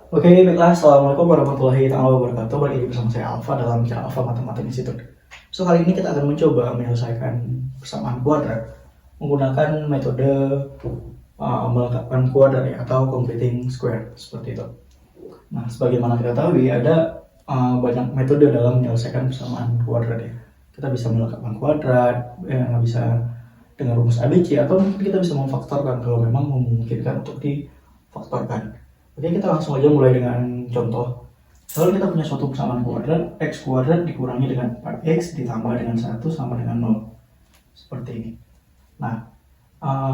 Oke, baiklah. Assalamualaikum warahmatullahi wabarakatuh. Balik lagi bersama saya Alfa dalam channel Alfa Matematik Institute. So, kali ini kita akan mencoba menyelesaikan persamaan kuadrat menggunakan metode melengkapkan kuadrat ya, atau completing square seperti itu. Nah, sebagaimana kita tahu ada banyak metode dalam menyelesaikan persamaan kuadrat ya. Kita bisa melengkapkan kuadrat, bisa dengan rumus ABC, atau mungkin kita bisa memfaktorkan kalau memang memungkinkan untuk difaktorkan. Oke, kita langsung aja mulai dengan contoh. Kalau kita punya suatu persamaan kuadrat, x kuadrat dikurangi dengan 4x ditambah dengan 1 sama dengan 0. Seperti ini. Nah,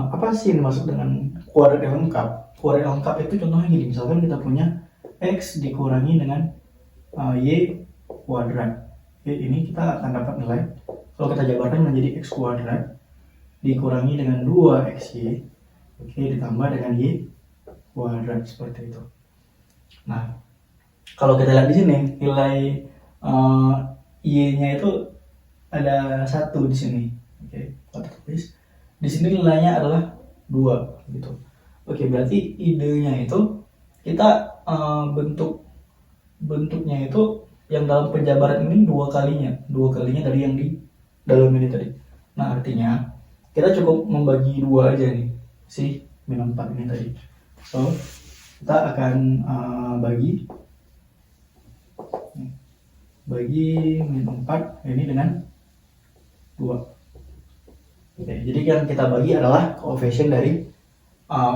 apa sih yang dimaksud dengan kuadrat yang lengkap? Kuadrat yang lengkap itu contohnya gini, misalkan kita punya x dikurangi dengan y kuadrat. Oke, ini kita akan dapat nilai. Kalau kita jabarkan menjadi x kuadrat dikurangi dengan 2xy, oke, ditambah dengan y kuadrat seperti itu. Nah, kalau kita lihat di sini nilai y-nya itu ada 1 di sini. Oke, kita tulis. Di sini nilainya adalah 2 gitu. Oke, berarti idenya itu kita bentuknya itu yang dalam penjabaran ini dua kalinya dari yang di dalam ini tadi. Nah, artinya kita cukup membagi 2 aja nih si min 4 ini tadi. So, kita akan bagi min 4 ini dengan 2. Oke, jadi yang kita bagi adalah koefisien dari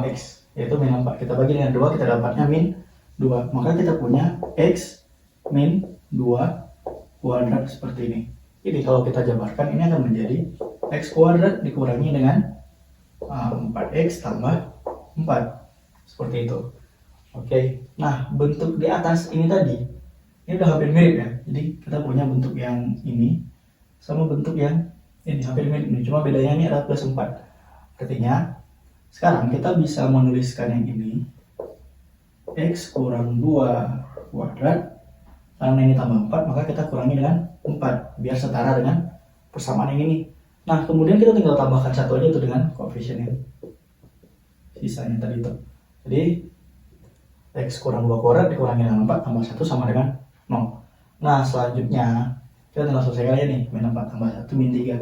x, yaitu min 4. Kita bagi dengan 2, kita dapatnya min 2. Maka kita punya x min 2 kuadrat seperti ini. Jadi kalau kita jabarkan, ini akan menjadi x kuadrat dikurangi dengan 4x tambah 4. Seperti itu. Oke. Nah, bentuk di atas ini tadi, ini udah hampir mirip ya. Jadi kita punya bentuk yang ini sama bentuk yang ini hampir mirip nih. Cuma bedanya ini adalah plus 4. Artinya, sekarang kita bisa menuliskan yang ini x kurang 2 kuadrat. Karena ini tambah 4, maka kita kurangi dengan 4 biar setara dengan persamaan yang ini. Nah, kemudian kita tinggal tambahkan 1 aja itu dengan koefisien yang sisanya tadi itu. Jadi x kurang 2 kuadrat dikurangi dengan 4 tambah 1 sama dengan 0. Nah, selanjutnya kita tinggal selesaikan aja nih, min 4 tambah 1 min 3.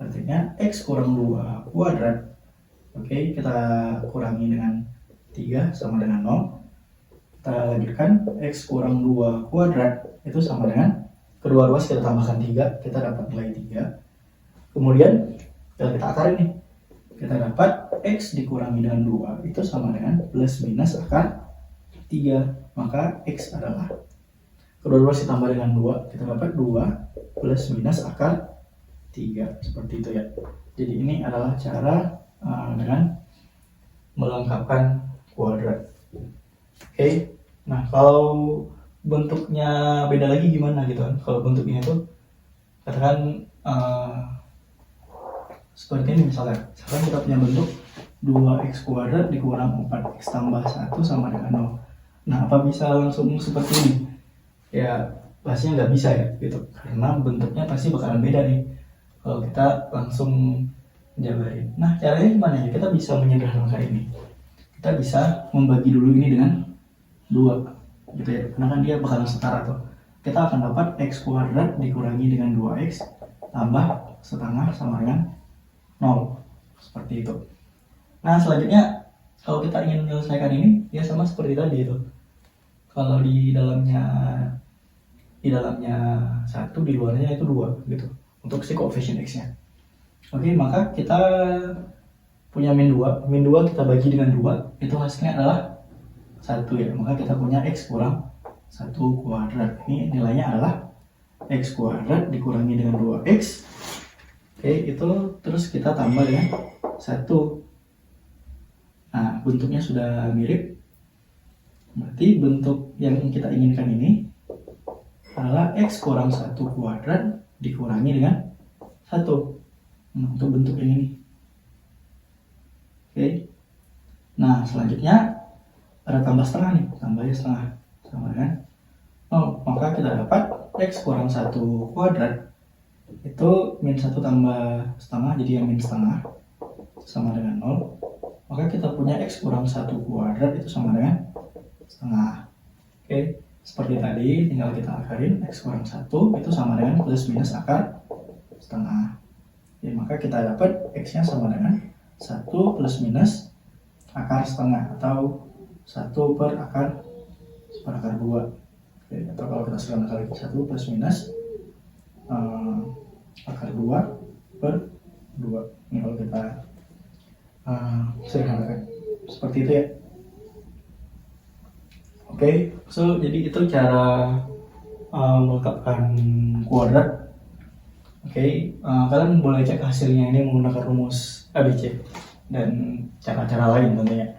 Artinya x kurang 2 kuadrat, oke, kita kurangi dengan 3 sama dengan 0. Kita lanjutkan, x kurang 2 kuadrat itu sama dengan kedua ruas kita tambahkan 3, kita dapat nilai 3. Kemudian kita akarin nih, kita dapat x dikurangi dengan 2 itu sama dengan plus minus akar 3. Maka x adalah kedua ruas ditambah dengan 2, kita dapat 2 plus minus akar 3. Seperti itu ya. Jadi ini adalah cara dengan melengkapkan kuadrat. Oke. Nah, kalau bentuknya beda lagi gimana gitu kan? Kalau bentuknya itu katakan seperti ini misalkan. Sekarang kita punya bentuk 2x kuadrat dikurang 4x tambah 1 sama dengan 0. Nah, apa bisa langsung seperti ini? Ya, pastinya nggak bisa ya gitu. Karena bentuknya pasti bakalan beda nih kalau kita langsung jabarin. Nah, caranya gimana ya? Kita bisa menyederhanakan ini. Kita bisa membagi dulu ini dengan 2 gitu ya. Karena kan dia bakalan setara tuh. Kita akan dapat x kuadrat dikurangi dengan 2x tambah setengah sama dengan 0. Seperti itu. Nah, selanjutnya kalau kita ingin menyelesaikan ini, ya sama seperti tadi itu. Kalau di dalamnya 1, di luarnya itu 2 gitu. Untuk si koefisien x-nya. Oke, maka kita punya min 2. Min 2 kita bagi dengan 2, itu hasilnya adalah 1 ya. Maka kita punya x kurang 1 kuadrat. Ini nilainya adalah x kuadrat dikurangi dengan 2x. Oke, itu terus kita tambah dengan 1. Nah, bentuknya sudah mirip. Berarti bentuk yang kita inginkan ini adalah x kurang 1 kuadrat dikurangi dengan 1. Nah, untuk bentuk yang ini. Oke. Nah, selanjutnya ada tambah setengah nih. Tambahnya setengah. Sama dengan 0. Maka kita dapat x kurang 1 kuadrat itu min 1 tambah setengah, jadi yang min setengah sama dengan 0. Maka kita punya x kurang 1 kuadrat itu sama dengan setengah. Oke, seperti tadi tinggal kita akarin X kurang 1 itu sama dengan plus minus akar setengah. Oke, maka kita dapat X nya sama dengan 1 plus minus akar setengah atau 1 per akar 2. Oke, atau kalau kita sederhanakan lagi 1 plus minus akar 2 per 2. Ini kalau kita sederhanakan seperti itu ya. Oke, so jadi itu cara melengkapkan kuadrat. Oke, kalian boleh cek hasilnya ini menggunakan rumus ABC dan cara-cara lain tentunya.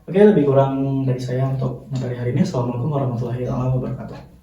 Oke, lebih kurang dari saya untuk materi hari ini. Assalamualaikum warahmatullahi wabarakatuh.